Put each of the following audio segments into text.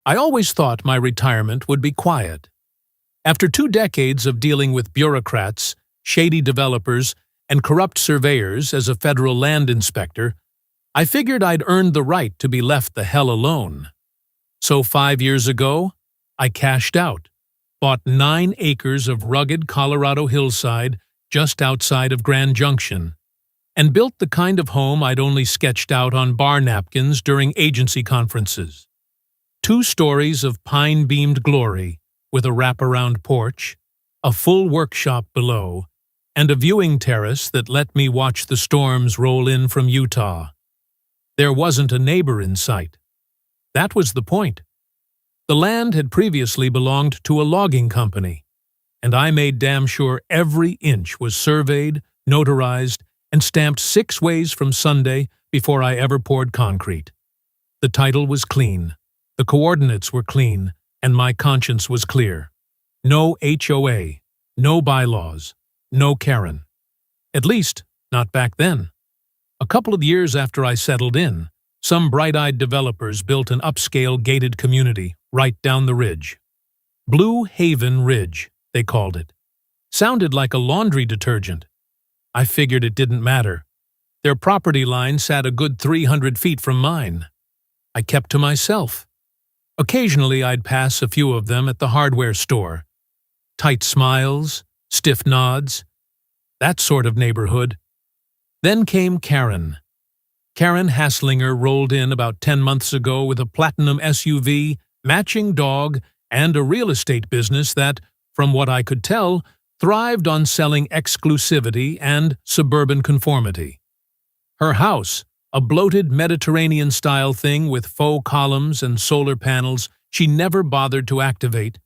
I always thought my retirement would be quiet. After 2 decades of dealing with bureaucrats, shady developers, and corrupt surveyors as a federal land inspector, I figured I'd earned the right to be left the hell alone. So 5 years ago, I cashed out, bought 9 acres of rugged Colorado hillside just outside of Grand Junction, and built the kind of home I'd only sketched out on bar napkins during agency conferences. 2 stories of pine-beamed glory, with a wraparound porch, a full workshop below, and a viewing terrace that let me watch the storms roll in from Utah. There wasn't a neighbor in sight. That was the point. The land had previously belonged to a logging company, and I made damn sure every inch was surveyed, notarized, and stamped 6 ways from Sunday before I ever poured concrete. The title was clean, the coordinates were clean, and my conscience was clear. No HOA, no bylaws, no Karen. At least, not back then. A couple of years after I settled in, some bright-eyed developers built an upscale gated community right down the ridge. Blue Haven Ridge, they called it. Sounded like a laundry detergent. I figured it didn't matter. Their property line sat a good 300 feet from mine. I kept to myself. Occasionally I'd pass a few of them at the hardware store. Tight smiles, stiff nods, that sort of neighborhood. Then came Karen. Karen Hasslinger rolled in about 10 months ago with a platinum SUV, matching dog, and a real estate business that, from what I could tell, thrived on selling exclusivity and suburban conformity. Her house, a bloated Mediterranean-style thing with faux columns and solar panels she never bothered to activate,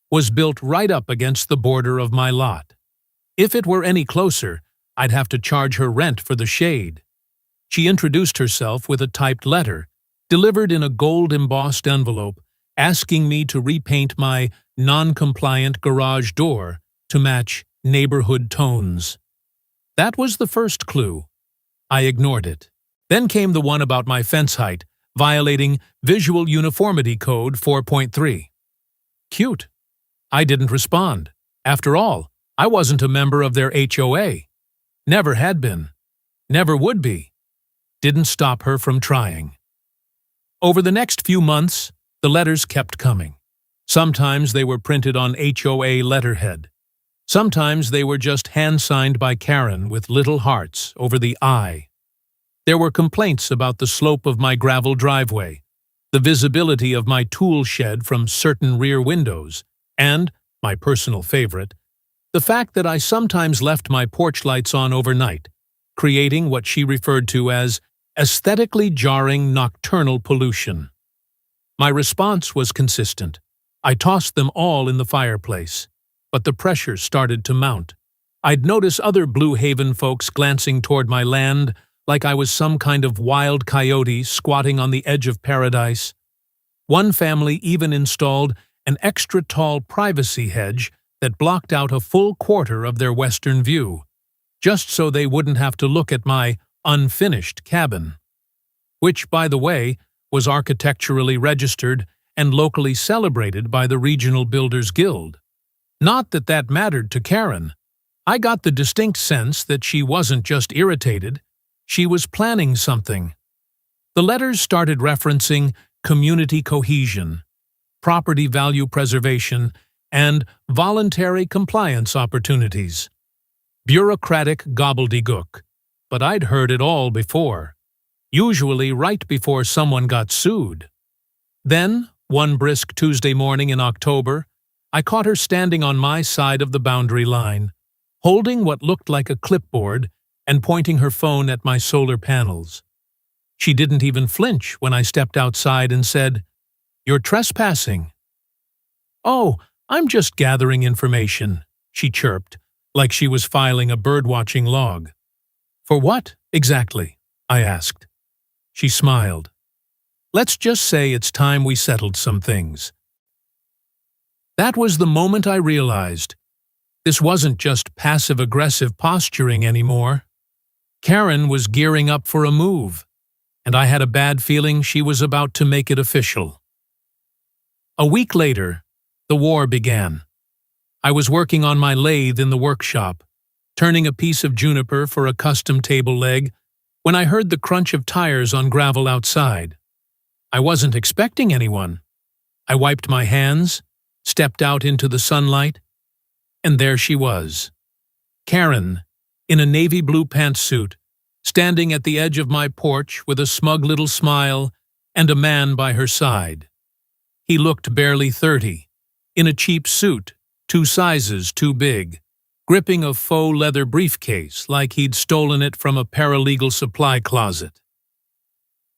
was built right up against the border of my lot. If it were any closer, I'd have to charge her rent for the shade. She introduced herself with a typed letter, delivered in a gold-embossed envelope, asking me to repaint my non-compliant garage door to match neighborhood tones. That was the first clue. I ignored it. Then came the one about my fence height, violating Visual Uniformity Code 4.3. Cute. I didn't respond. After all, I wasn't a member of their HOA. Never had been. Never would be. Didn't stop her from trying. Over the next few months, the letters kept coming. Sometimes they were printed on HOA letterhead. Sometimes they were just hand-signed by Karen with little hearts over the I. There were complaints about the slope of my gravel driveway, the visibility of my tool shed from certain rear windows, and, my personal favorite, the fact that I sometimes left my porch lights on overnight, creating what she referred to as aesthetically jarring nocturnal pollution. My response was consistent. I tossed them all in the fireplace, but the pressure started to mount. I'd notice other Blue Haven folks glancing toward my land like I was some kind of wild coyote squatting on the edge of paradise. One family even installed an extra-tall privacy hedge that blocked out a full quarter of their western view, just so they wouldn't have to look at my unfinished cabin, which, by the way, was architecturally registered and locally celebrated by the Regional Builders Guild. Not that that mattered to Karen. I got the distinct sense that she wasn't just irritated, she was planning something. The letters started referencing community cohesion, property value preservation, and voluntary compliance opportunities. Bureaucratic gobbledygook, but I'd heard it all before, usually right before someone got sued. Then, one brisk Tuesday morning in October, I caught her standing on my side of the boundary line, holding what looked like a clipboard and pointing her phone at my solar panels. She didn't even flinch when I stepped outside and said, "You're trespassing." "Oh, I'm just gathering information," she chirped, like she was filing a birdwatching log. "For what, exactly?" I asked. She smiled. "Let's just say it's time we settled some things." That was the moment I realized this wasn't just passive-aggressive posturing anymore. Karen was gearing up for a move, and I had a bad feeling she was about to make it official. A week later, the war began. I was working on my lathe in the workshop, turning a piece of juniper for a custom table leg, when I heard the crunch of tires on gravel outside. I wasn't expecting anyone. I wiped my hands, stepped out into the sunlight, and there she was. Karen, in a navy blue pantsuit, standing at the edge of my porch with a smug little smile and a man by her side. He looked barely 30, in a cheap suit, 2 sizes too big, gripping a faux leather briefcase like he'd stolen it from a paralegal supply closet.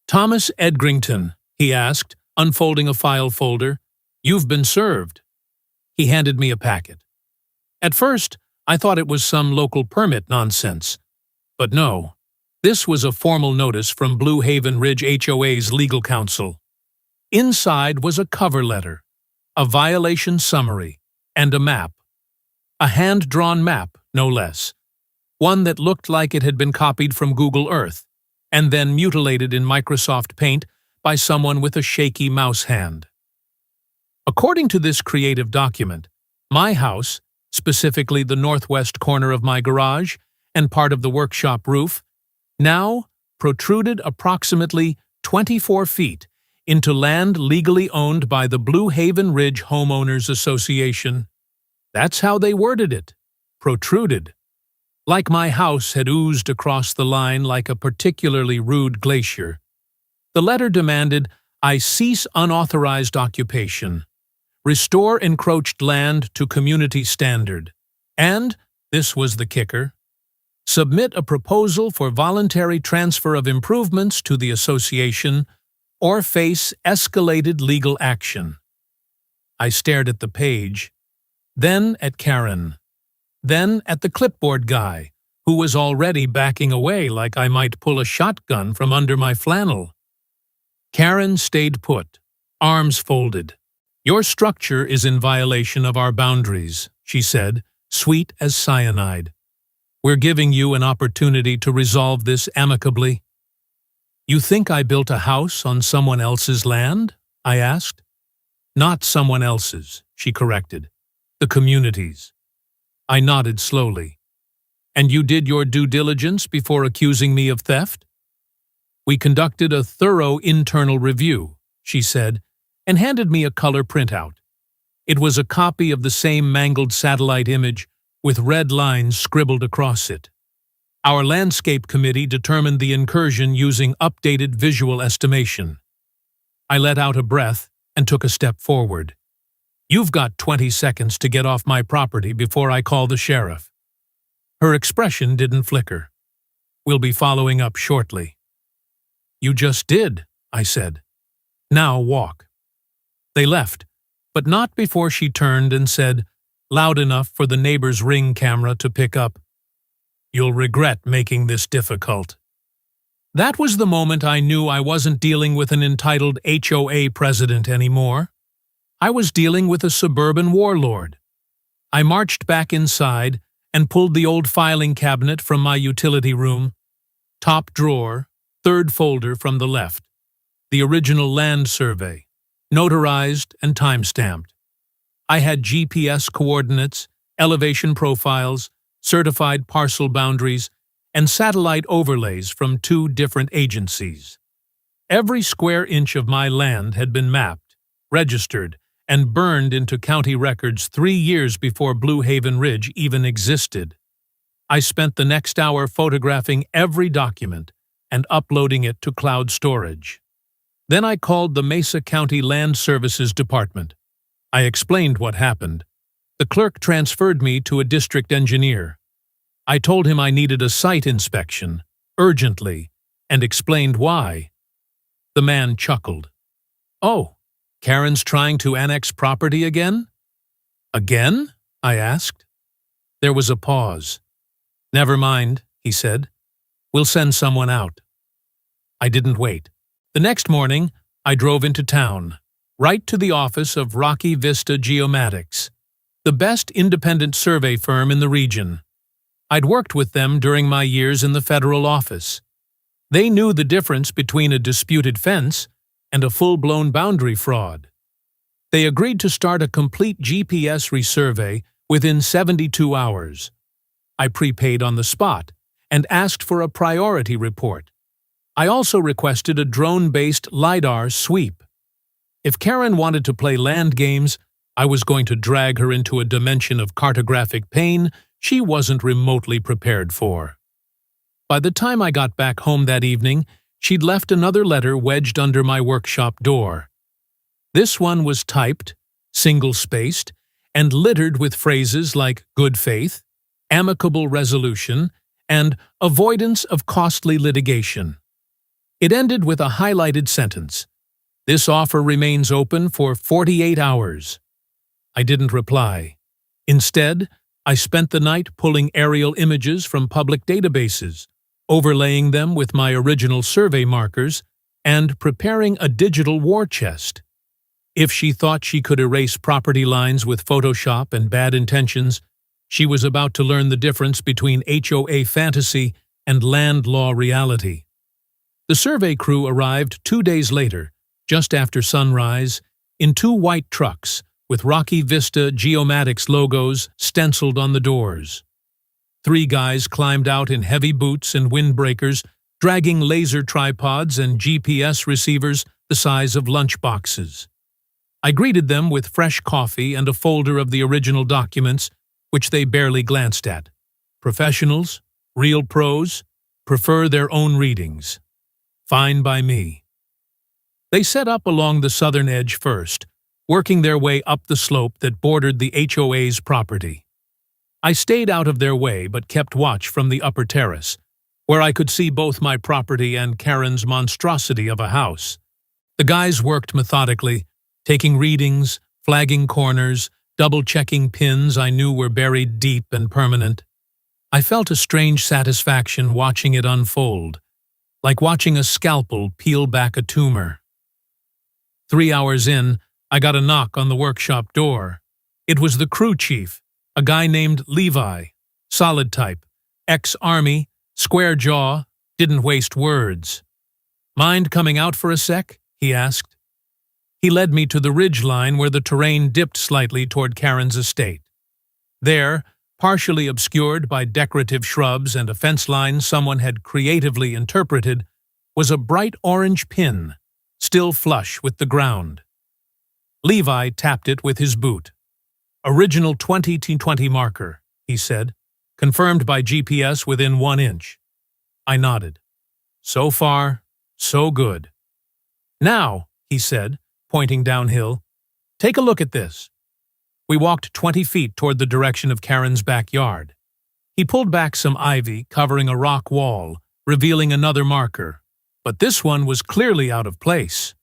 "Thomas Edgrington," he asked, unfolding a file folder. "You've been served." He handed me a packet. At first, I thought it was some local permit nonsense. But no, this was a formal notice from Blue Haven Ridge HOA's legal counsel. Inside was a cover letter, a violation summary, and a map. A hand-drawn map, no less. One that looked like it had been copied from Google Earth, and then mutilated in Microsoft Paint by someone with a shaky mouse hand. According to this creative document, my house, specifically the northwest corner of my garage and part of the workshop roof, now protruded approximately 24 feet into land legally owned by the Blue Haven Ridge Homeowners Association. That's how they worded it. Protruded. Like my house had oozed across the line like a particularly rude glacier. The letter demanded I cease unauthorized occupation, restore encroached land to community standard, and, this was the kicker, submit a proposal for voluntary transfer of improvements to the association or face escalated legal action. I stared at the page, then at Karen, then at the clipboard guy, who was already backing away like I might pull a shotgun from under my flannel. Karen stayed put, arms folded. "Your structure is in violation of our boundaries," she said, sweet as cyanide. "We're giving you an opportunity to resolve this amicably." "You think I built a house on someone else's land?" I asked. "Not someone else's," she corrected. "The community's." I nodded slowly. "And you did your due diligence before accusing me of theft?" "We conducted a thorough internal review," she said, and handed me a color printout. It was a copy of the same mangled satellite image with red lines scribbled across it. Our landscape committee determined the incursion using updated visual estimation. I let out a breath and took a step forward. "You've got 20 seconds to get off my property before I call the sheriff." Her expression didn't flicker. "We'll be following up shortly." "You just did," I said. "Now walk." They left, but not before she turned and said, loud enough for the neighbor's Ring camera to pick up, "You'll regret making this difficult." That was the moment I knew I wasn't dealing with an entitled HOA president anymore. I was dealing with a suburban warlord. I marched back inside and pulled the old filing cabinet from my utility room. Top drawer, 3rd folder from the left. The original land survey, notarized and time-stamped. I had GPS coordinates, elevation profiles, certified parcel boundaries, and satellite overlays from 2 different agencies. Every square inch of my land had been mapped, registered, and burned into county records 3 years before Blue Haven Ridge even existed. I spent the next hour photographing every document and uploading it to cloud storage. Then I called the Mesa County Land Services Department. I explained what happened. The clerk transferred me to a district engineer. I told him I needed a site inspection, urgently, and explained why. The man chuckled. "Oh, Karen's trying to annex property again?" "Again?" I asked. There was a pause. "Never mind," he said. "We'll send someone out." I didn't wait. The next morning, I drove into town, right to the office of Rocky Vista Geomatics, the best independent survey firm in the region. I'd worked with them during my years in the federal office. They knew the difference between a disputed fence and a full-blown boundary fraud. They agreed to start a complete GPS resurvey within 72 hours. I prepaid on the spot and asked for a priority report. I also requested a drone-based LiDAR sweep. If Karen wanted to play land games, I was going to drag her into a dimension of cartographic pain she wasn't remotely prepared for. By the time I got back home that evening, she'd left another letter wedged under my workshop door. This one was typed, single-spaced, and littered with phrases like good faith, amicable resolution, and avoidance of costly litigation. It ended with a highlighted sentence. This offer remains open for 48 hours. I didn't reply. Instead, I spent the night pulling aerial images from public databases, overlaying them with my original survey markers, and preparing a digital war chest. If she thought she could erase property lines with Photoshop and bad intentions, she was about to learn the difference between HOA fantasy and land law reality. The survey crew arrived 2 days later, just after sunrise, in 2 white trucks, with Rocky Vista Geomatics logos stenciled on the doors. 3 guys climbed out in heavy boots and windbreakers, dragging laser tripods and GPS receivers the size of lunchboxes. I greeted them with fresh coffee and a folder of the original documents, which they barely glanced at. Professionals, real pros, prefer their own readings. Fine by me. They set up along the southern edge first, working their way up the slope that bordered the HOA's property. I stayed out of their way but kept watch from the upper terrace, where I could see both my property and Karen's monstrosity of a house. The guys worked methodically, taking readings, flagging corners, double-checking pins I knew were buried deep and permanent. I felt a strange satisfaction watching it unfold, like watching a scalpel peel back a tumor. 3 hours in, I got a knock on the workshop door. It was the crew chief, a guy named Levi, solid type, ex-army, square jaw, didn't waste words. "Mind coming out for a sec?" he asked. He led me to the ridge line where the terrain dipped slightly toward Karen's estate. There, partially obscured by decorative shrubs and a fence line someone had creatively interpreted, was a bright orange pin, still flush with the ground. Levi tapped it with his boot. "Original 20T20 marker," he said, confirmed by GPS within 1 inch. I nodded. So far, so good. "Now," he said, pointing downhill, "take a look at this." We walked 20 feet toward the direction of Karen's backyard. He pulled back some ivy covering a rock wall, revealing another marker, but this one was clearly out of place.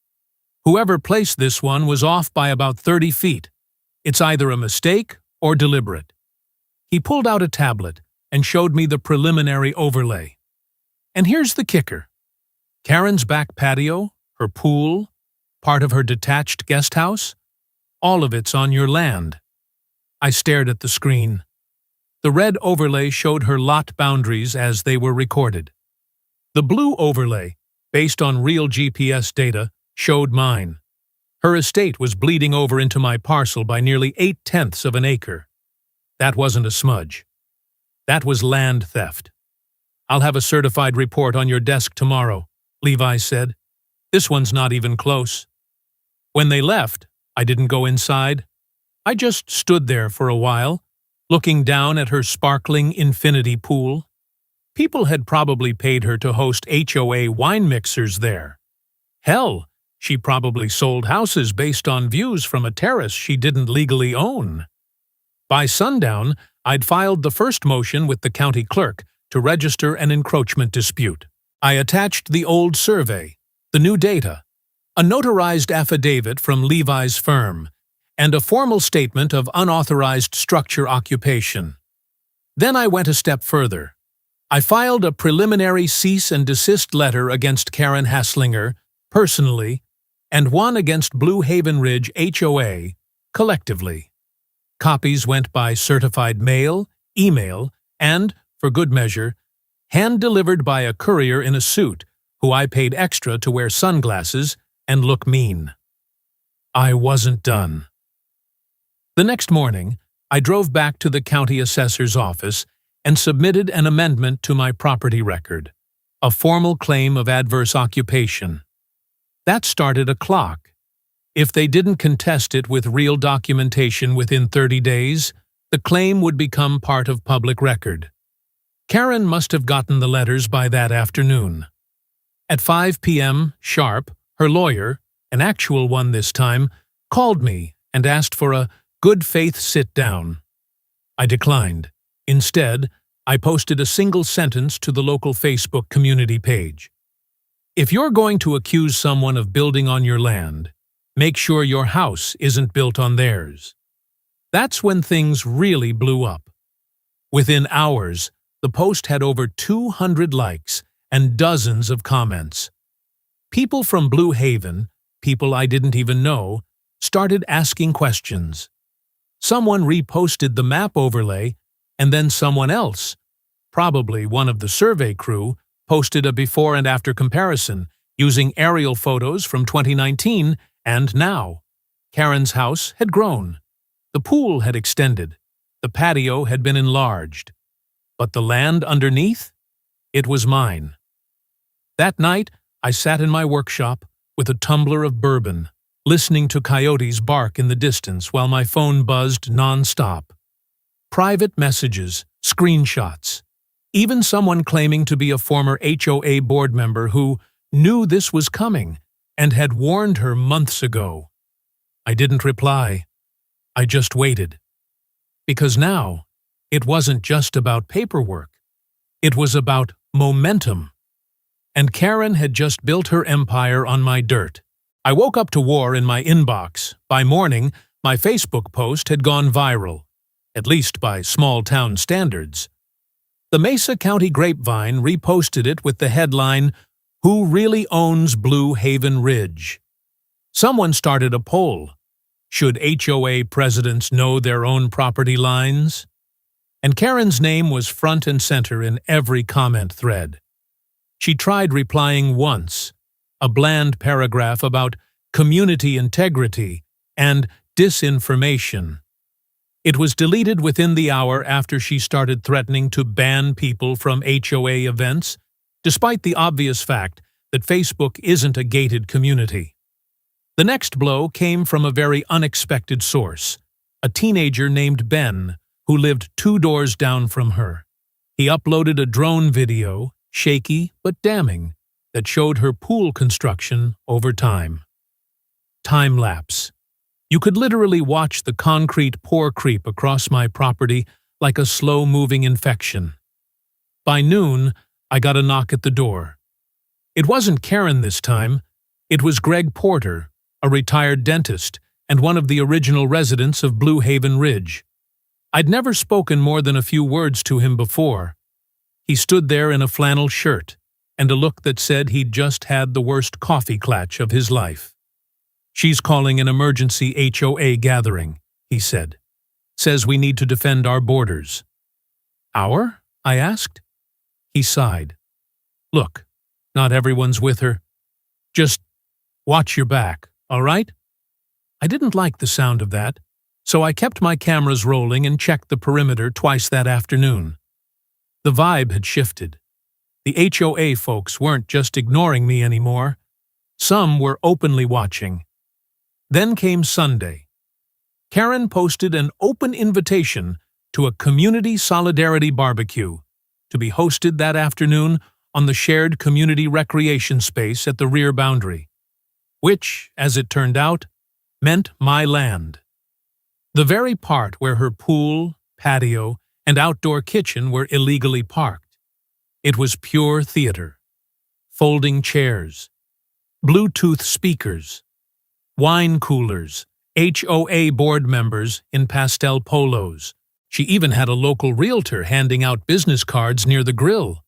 Whoever placed this one was off by about 30 feet. It's either a mistake or deliberate. He pulled out a tablet and showed me the preliminary overlay. And here's the kicker. Karen's back patio, her pool, part of her detached guest house, all of it's on your land. I stared at the screen. The red overlay showed her lot boundaries as they were recorded. The blue overlay, based on real GPS data, showed mine. Her estate was bleeding over into my parcel by nearly 8/10 of an acre. That wasn't a smudge. That was land theft. "I'll have a certified report on your desk tomorrow," Levi said. "This one's not even close." When they left, I didn't go inside. I just stood there for a while, looking down at her sparkling infinity pool. People had probably paid her to host HOA wine mixers there. Hell, she probably sold houses based on views from a terrace she didn't legally own. By sundown, I'd filed the first motion with the county clerk to register an encroachment dispute. I attached the old survey, the new data, a notarized affidavit from Levi's firm, and a formal statement of unauthorized structure occupation. Then I went a step further. I filed a preliminary cease and desist letter against Karen Hasslinger, personally, and one against Blue Haven Ridge HOA, collectively. Copies went by certified mail, email, and, for good measure, hand-delivered by a courier in a suit who I paid extra to wear sunglasses and look mean. I wasn't done. The next morning, I drove back to the county assessor's office and submitted an amendment to my property record, a formal claim of adverse occupation. That started a clock. If they didn't contest it with real documentation within 30 days, the claim would become part of public record. Karen must have gotten the letters by that afternoon. At 5 p.m. sharp, her lawyer, an actual one this time, called me and asked for a good faith sit-down. I declined. Instead, I posted a single sentence to the local Facebook community page. If you're going to accuse someone of building on your land, make sure your house isn't built on theirs. That's when things really blew up. Within hours, the post had over 200 likes and dozens of comments. People from Blue Haven, people I didn't even know, started asking questions. Someone reposted the map overlay, and then someone else, probably one of the survey crew, posted a before and after comparison using aerial photos from 2019 and now. Karen's house had grown. The pool had extended. The patio had been enlarged. But the land underneath? It was mine. That night, I sat in my workshop with a tumbler of bourbon, listening to coyotes bark in the distance while my phone buzzed non-stop. Private messages, screenshots, even someone claiming to be a former HOA board member who knew this was coming and had warned her months ago. I didn't reply. I just waited. Because now, it wasn't just about paperwork. It was about momentum. And Karen had just built her empire on my dirt. I woke up to war in my inbox. By morning, my Facebook post had gone viral, at least by small-town standards. The Mesa County Grapevine reposted it with the headline, "Who Really Owns Blue Haven Ridge?" Someone started a poll. Should HOA presidents know their own property lines? And Karen's name was front and center in every comment thread. She tried replying once, a bland paragraph about community integrity and disinformation. It was deleted within the hour after she started threatening to ban people from HOA events, despite the obvious fact that Facebook isn't a gated community. The next blow came from a very unexpected source, a teenager named Ben, who lived 2 doors down from her. He uploaded a drone video, shaky but damning, that showed her pool construction over time. Time lapse. You could literally watch the concrete pore creep across my property like a slow-moving infection. By noon, I got a knock at the door. It wasn't Karen this time. It was Greg Porter, a retired dentist and one of the original residents of Blue Haven Ridge. I'd never spoken more than a few words to him before. He stood there in a flannel shirt and a look that said he'd just had the worst coffee clutch of his life. "She's calling an emergency HOA gathering," he said. "Says we need to defend our borders." "Our?" I asked. He sighed. "Look, not everyone's with her. Just watch your back, all right?" I didn't like the sound of that, so I kept my cameras rolling and checked the perimeter twice that afternoon. The vibe had shifted. The HOA folks weren't just ignoring me anymore. Some were openly watching. Then came Sunday. Karen posted an open invitation to a community solidarity barbecue to be hosted that afternoon on the shared community recreation space at the rear boundary, which, as it turned out, meant my land. The very part where her pool, patio, and outdoor kitchen were illegally parked. It was pure theater. Folding chairs, Bluetooth speakers, wine coolers, HOA board members in pastel polos. She even had a local realtor handing out business cards near the grill.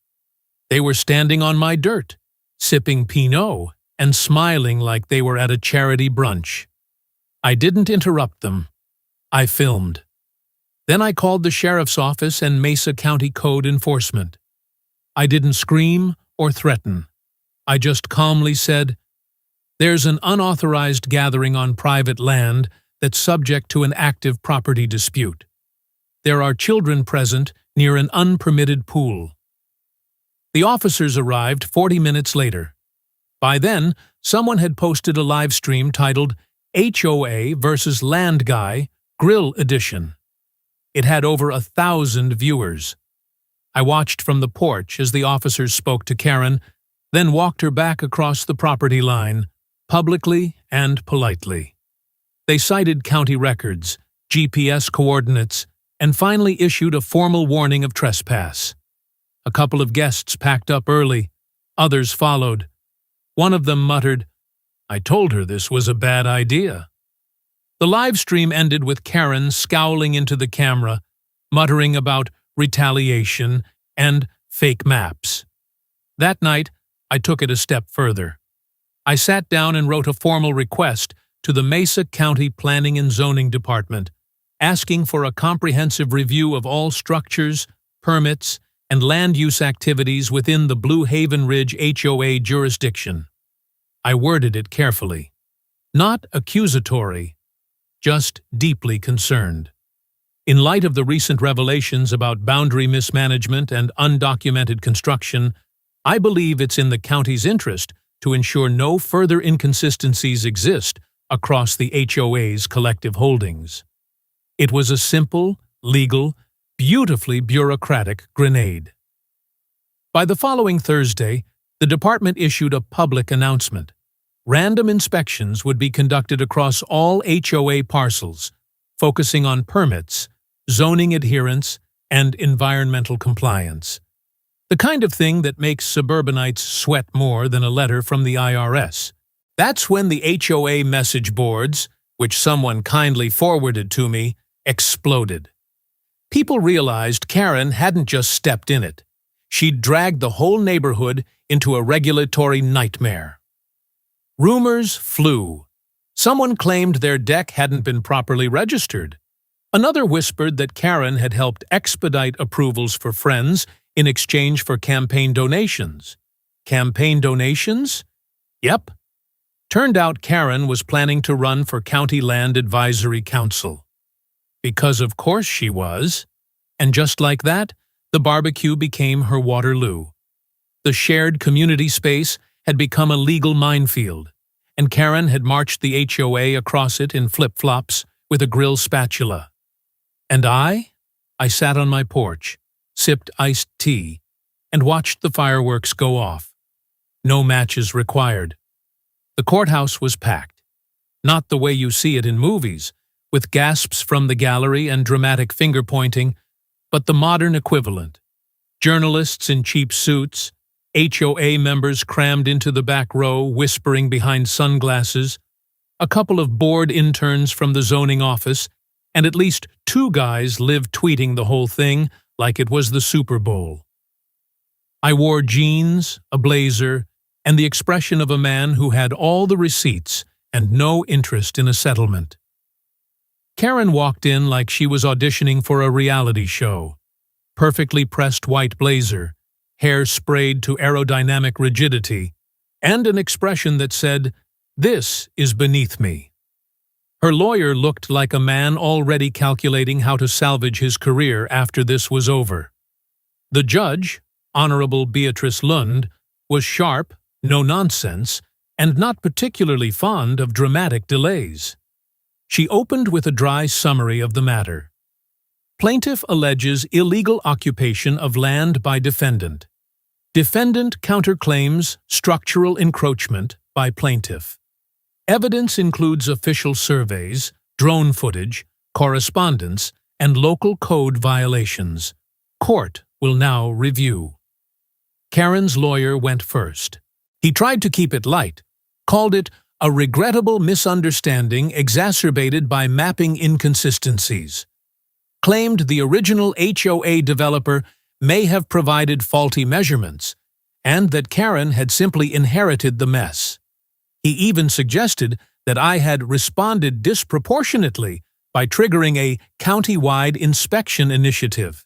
They were standing on my dirt, sipping Pinot and smiling like they were at a charity brunch. I didn't interrupt them. I filmed. Then I called the sheriff's office and Mesa County Code Enforcement. I didn't scream or threaten. I just calmly said, There's an unauthorized gathering on private land that's subject to an active property dispute. There are children present near an unpermitted pool. The officers arrived 40 minutes later. By then, someone had posted a live stream titled HOA versus Land Guy Grill Edition. It had over 1,000 viewers. I watched from the porch as the officers spoke to Karen, then walked her back across the property line, publicly and politely. They cited county records, GPS coordinates, and finally issued a formal warning of trespass. A couple of guests packed up early. Others followed. One of them muttered, "I told her this was a bad idea." The live stream ended with Karen scowling into the camera, muttering about retaliation and fake maps. That night, I took it a step further. I sat down and wrote a formal request to the Mesa County Planning and Zoning Department, asking for a comprehensive review of all structures, permits, and land use activities within the Blue Haven Ridge HOA jurisdiction. I worded it carefully. Not accusatory, just deeply concerned. In light of the recent revelations about boundary mismanagement and undocumented construction, I believe it's in the county's interest to ensure no further inconsistencies exist across the HOA's collective holdings. It was a simple, legal, beautifully bureaucratic grenade. By the following Thursday, the department issued a public announcement. Random inspections would be conducted across all HOA parcels, focusing on permits, zoning adherence, and environmental compliance. The kind of thing that makes suburbanites sweat more than a letter from the IRS. That's when the HOA message boards, which someone kindly forwarded to me, exploded. People realized Karen hadn't just stepped in it. She'd dragged the whole neighborhood into a regulatory nightmare. Rumors flew. Someone claimed their deck hadn't been properly registered. Another whispered that Karen had helped expedite approvals for friends in exchange for campaign donations. Campaign donations? Yep. Turned out Karen was planning to run for County Land Advisory Council. Because of course she was. And just like that, the barbecue became her Waterloo. The shared community space had become a legal minefield, and Karen had marched the HOA across it in flip-flops with a grill spatula. And I sat on my porch, sipped iced tea, and watched the fireworks go off. No matches required. The courthouse was packed. Not the way you see it in movies, with gasps from the gallery and dramatic finger-pointing, but the modern equivalent. Journalists in cheap suits, HOA members crammed into the back row, whispering behind sunglasses, a couple of bored interns from the zoning office, and at least 2 guys live tweeting the whole thing like it was the Super Bowl. I wore jeans, a blazer, and the expression of a man who had all the receipts and no interest in a settlement. Karen walked in like she was auditioning for a reality show. Perfectly pressed white blazer, hair sprayed to aerodynamic rigidity, and an expression that said, "This is beneath me." Her lawyer looked like a man already calculating how to salvage his career after this was over. The judge, Honorable Beatrice Lund, was sharp, no-nonsense, and not particularly fond of dramatic delays. She opened with a dry summary of the matter. Plaintiff alleges illegal occupation of land by defendant. Defendant counterclaims structural encroachment by plaintiff. Evidence includes official surveys, drone footage, correspondence, and local code violations. Court will now review. Karen's lawyer went first. He tried to keep it light, called it a regrettable misunderstanding exacerbated by mapping inconsistencies. Claimed the original HOA developer may have provided faulty measurements, and that Karen had simply inherited the mess. He even suggested that I had responded disproportionately by triggering a county-wide inspection initiative.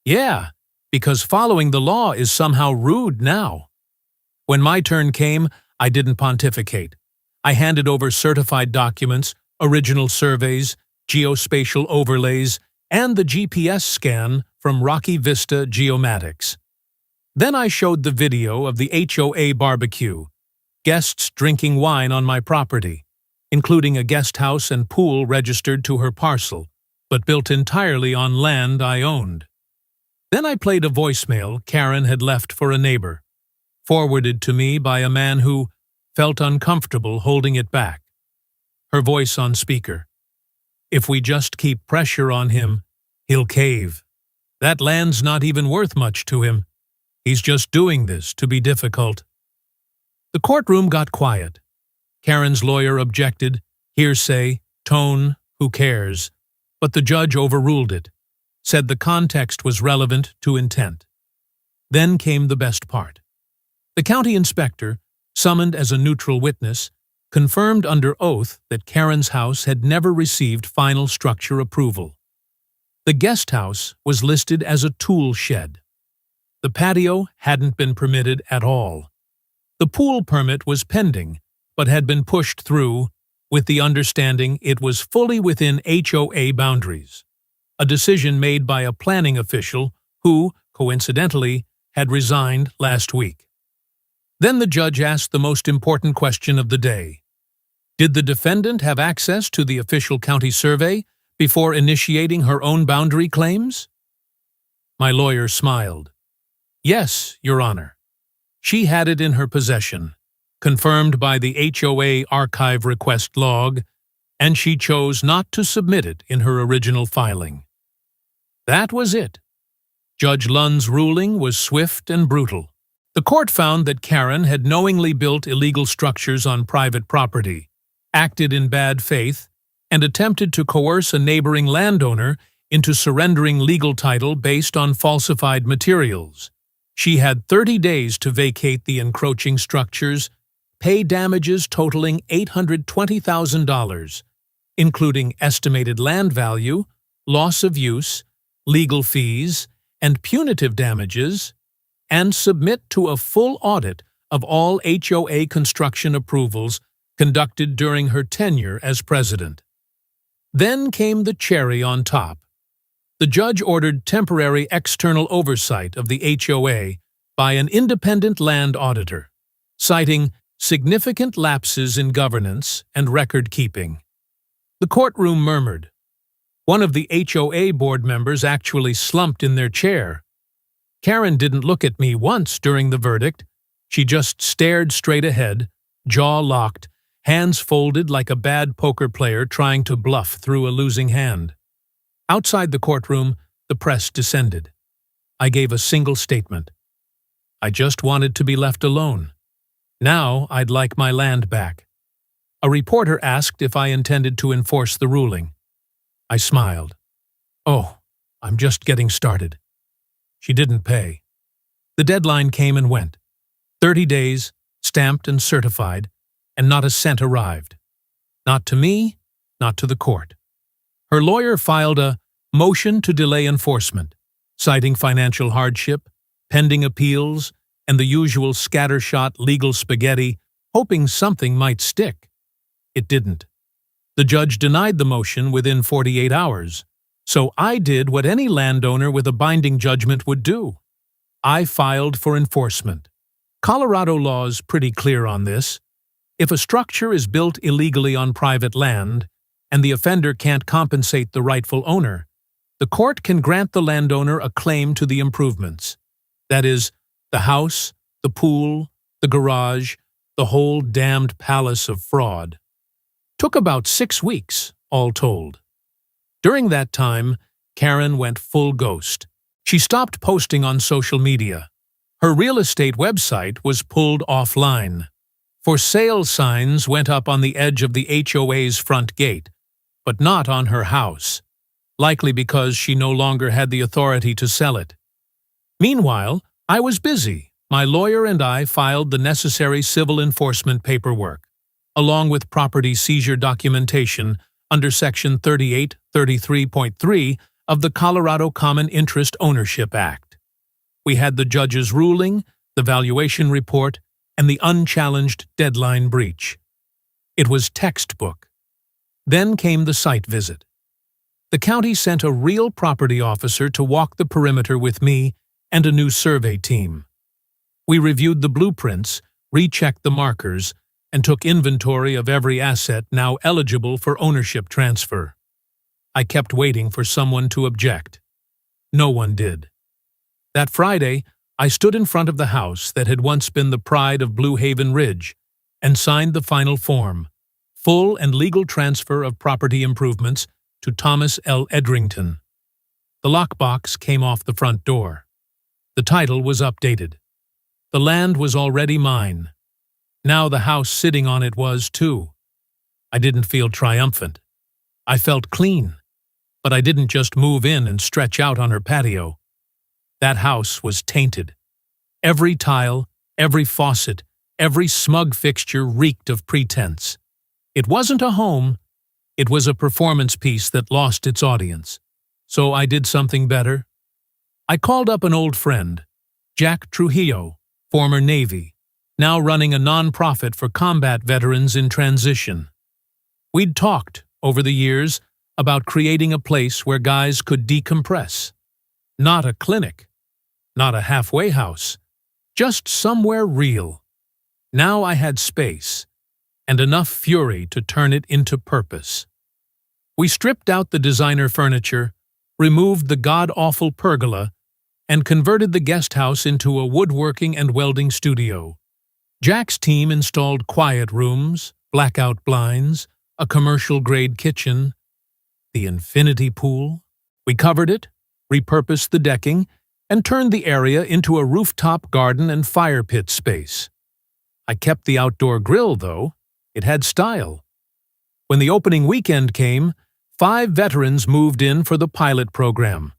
Yeah, because following the law is somehow rude now. When my turn came, I didn't pontificate. I handed over certified documents, original surveys, geospatial overlays, and the GPS scan from Rocky Vista Geomatics. Then I showed the video of the HOA barbecue, guests drinking wine on my property, including a guest house and pool registered to her parcel, but built entirely on land I owned. Then I played a voicemail Karen had left for a neighbor, forwarded to me by a man who felt uncomfortable holding it back. Her voice on speaker. If we just keep pressure on him, he'll cave. That land's not even worth much to him. He's just doing this to be difficult. The courtroom got quiet. Karen's lawyer objected, hearsay, tone, who cares? But the judge overruled it, said the context was relevant to intent. Then came the best part. The county inspector, summoned as a neutral witness, confirmed under oath that Karen's house had never received final structure approval. The guest house was listed as a tool shed. The patio hadn't been permitted at all. The pool permit was pending, but had been pushed through, with the understanding it was fully within HOA boundaries, a decision made by a planning official who, coincidentally, had resigned last week. Then the judge asked the most important question of the day. Did the defendant have access to the official county survey before initiating her own boundary claims? My lawyer smiled. Yes, Your Honor. She had it in her possession, confirmed by the HOA archive request log, and she chose not to submit it in her original filing. That was it. Judge Lund's ruling was swift and brutal. The court found that Karen had knowingly built illegal structures on private property, acted in bad faith, and attempted to coerce a neighboring landowner into surrendering legal title based on falsified materials. She had 30 days to vacate the encroaching structures, pay damages totaling $820,000, including estimated land value, loss of use, legal fees, and punitive damages, and submit to a full audit of all HOA construction approvals conducted during her tenure as president. Then came the cherry on top. The judge ordered temporary external oversight of the HOA by an independent land auditor, citing significant lapses in governance and record-keeping. The courtroom murmured. One of the HOA board members actually slumped in their chair. Karen didn't look at me once during the verdict. She just stared straight ahead, jaw locked, hands folded like a bad poker player trying to bluff through a losing hand. Outside the courtroom, the press descended. I gave a single statement. I just wanted to be left alone. Now I'd like my land back. A reporter asked if I intended to enforce the ruling. I smiled. Oh, I'm just getting started. She didn't pay. The deadline came and went. 30 days, stamped and certified, and not a cent arrived. Not to me, not to the court. Her lawyer filed a motion to delay enforcement, citing financial hardship, pending appeals, and the usual scattershot legal spaghetti, hoping something might stick. It didn't. The judge denied the motion within 48 hours. So I did what any landowner with a binding judgment would do. I filed for enforcement. Colorado law is pretty clear on this. If a structure is built illegally on private land, and the offender can't compensate the rightful owner, the court can grant the landowner a claim to the improvements. That is, the house, the pool, the garage, the whole damned palace of fraud. Took about 6 weeks, all told. During that time, Karen went full ghost. She stopped posting on social media. Her real estate website was pulled offline. For sale signs went up on the edge of the HOA's front gate, but not on her house, likely because she no longer had the authority to sell it. Meanwhile, I was busy. My lawyer and I filed the necessary civil enforcement paperwork, along with property seizure documentation under Section 3833.3 of the Colorado Common Interest Ownership Act. We had the judge's ruling, the valuation report, and the unchallenged deadline breach. It was textbook. Then came the site visit. The county sent a real property officer to walk the perimeter with me and a new survey team. We reviewed the blueprints, rechecked the markers, and took inventory of every asset now eligible for ownership transfer. I kept waiting for someone to object. No one did. That Friday, I stood in front of the house that had once been the pride of Blue Haven Ridge and signed the final form, full and legal transfer of property improvements to Thomas L. Edrington. The lockbox came off the front door. The title was updated. The land was already mine. Now the house sitting on it was, too. I didn't feel triumphant. I felt clean. But I didn't just move in and stretch out on her patio. That house was tainted. Every tile, every faucet, every smug fixture reeked of pretense. It wasn't a home. It was a performance piece that lost its audience. So I did something better. I called up an old friend, Jack Trujillo, former Navy, now running a nonprofit for combat veterans in transition. We'd talked, over the years, about creating a place where guys could decompress. Not a clinic, not a halfway house, just somewhere real. Now I had space, and enough fury to turn it into purpose. We stripped out the designer furniture, removed the god-awful pergola, and converted the guest house into a woodworking and welding studio. Jack's team installed quiet rooms, blackout blinds, a commercial-grade kitchen, the infinity pool. We covered it, repurposed the decking, and turned the area into a rooftop garden and fire pit space. I kept the outdoor grill, though. It had style. When the opening weekend came, 5 veterans moved in for the pilot program.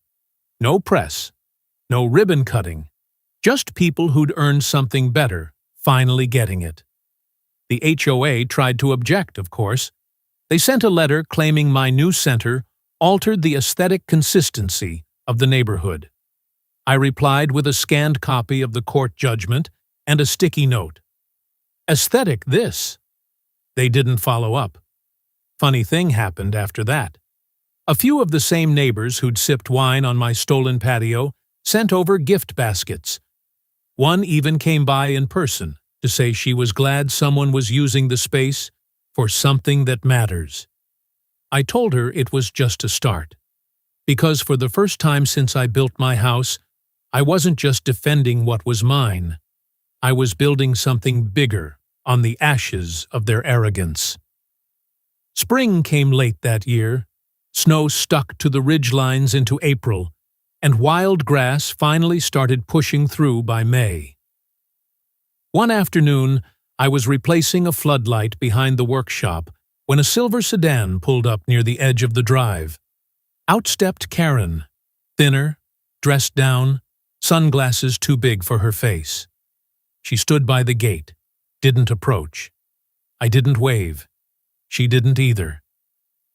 No press, no ribbon cutting, just people who'd earned something better, finally getting it. The HOA tried to object, of course. They sent a letter claiming my new center altered the aesthetic consistency of the neighborhood. I replied with a scanned copy of the court judgment and a sticky note. Aesthetic this. They didn't follow up. Funny thing happened after that. A few of the same neighbors who'd sipped wine on my stolen patio sent over gift baskets. One even came by in person to say she was glad someone was using the space for something that matters. I told her it was just a start, because for the first time since I built my house, I wasn't just defending what was mine. I was building something bigger on the ashes of their arrogance. Spring came late that year. Snow stuck to the ridge lines into April, and wild grass finally started pushing through by May. One afternoon, I was replacing a floodlight behind the workshop when a silver sedan pulled up near the edge of the drive. Out stepped Karen, thinner, dressed down, sunglasses too big for her face. She stood by the gate, didn't approach. I didn't wave. She didn't either.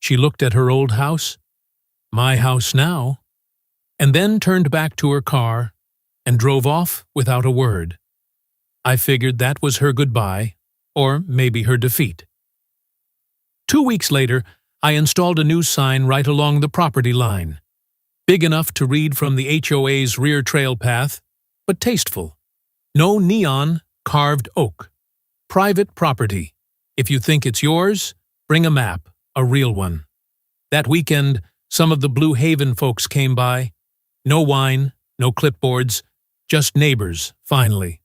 She looked at her old house, my house now, and then turned back to her car and drove off without a word. I figured that was her goodbye, or maybe her defeat. 2 weeks later, I installed a new sign right along the property line, big enough to read from the HOA's rear trail path, but tasteful. No neon, carved oak. Private property. If you think it's yours, bring a map, a real one. That weekend, some of the Blue Haven folks came by. No wine, no clipboards, just neighbors, finally.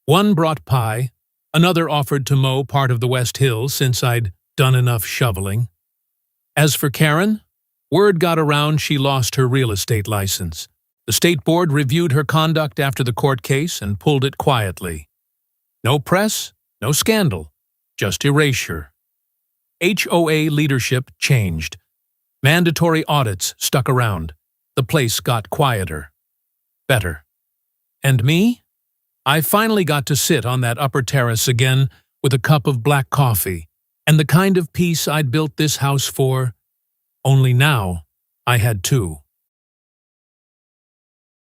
One brought pie, another offered to mow part of the West Hill since I'd done enough shoveling. As for Karen, word got around she lost her real estate license. The state board reviewed her conduct after the court case and pulled it quietly. No press, no scandal, just erasure. HOA leadership changed. Mandatory audits stuck around. The place got quieter. Better. And me? I finally got to sit on that upper terrace again with a cup of black coffee and the kind of peace I'd built this house for, only now I had 2.